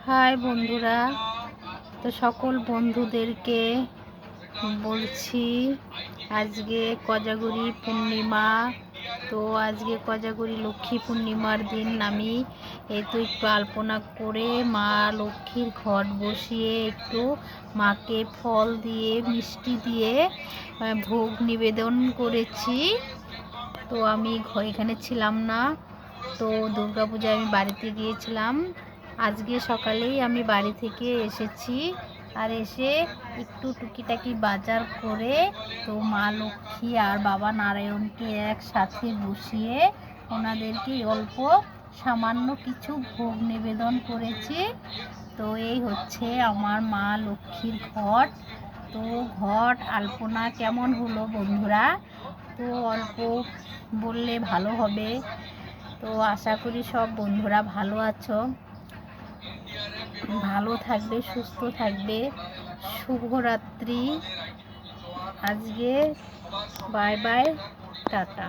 High বন্ধুরা, তো সকল বন্ধুদেরকে বলছি আজকে কোজাগরী পূর্ণিমা। তো আজকে কোজাগরী লক্ষ্মী পূর্ণিমার দিন আমি এই তো একটু আলপনা করে মা লক্ষ্মীর ঘট বসিয়ে একটু মাকে ফল দিয়ে মিষ্টি দিয়ে ভোগ নিবেদন করেছি। তো আমি এখানে ছিলাম না, তো দুর্গাপূজায় আমি বাড়িতে গিয়েছিলাম। আজকে সকালেই আমি বাড়ি থেকে এসেছি, আর এসে একটু টুকিটাকি বাজার করে তো মা লক্ষ্মী আর বাবা নারায়ণকে একসাথে বসিয়ে ওনাদেরকে অল্প সামান্য কিছু ভোগ নিবেদন করেছি। তো এই হচ্ছে আমার মা লক্ষ্মীর ঘট। তো ঘট আলপনা কেমন হলো বন্ধুরা? তো অল্প বললে ভালো হবে। তো আশা করি সব বন্ধুরা ভালো আছো, ভালো থাকবে, সুস্থ থাকবে। শুভরাত্রি। আজকে বাই বাই, টাটা।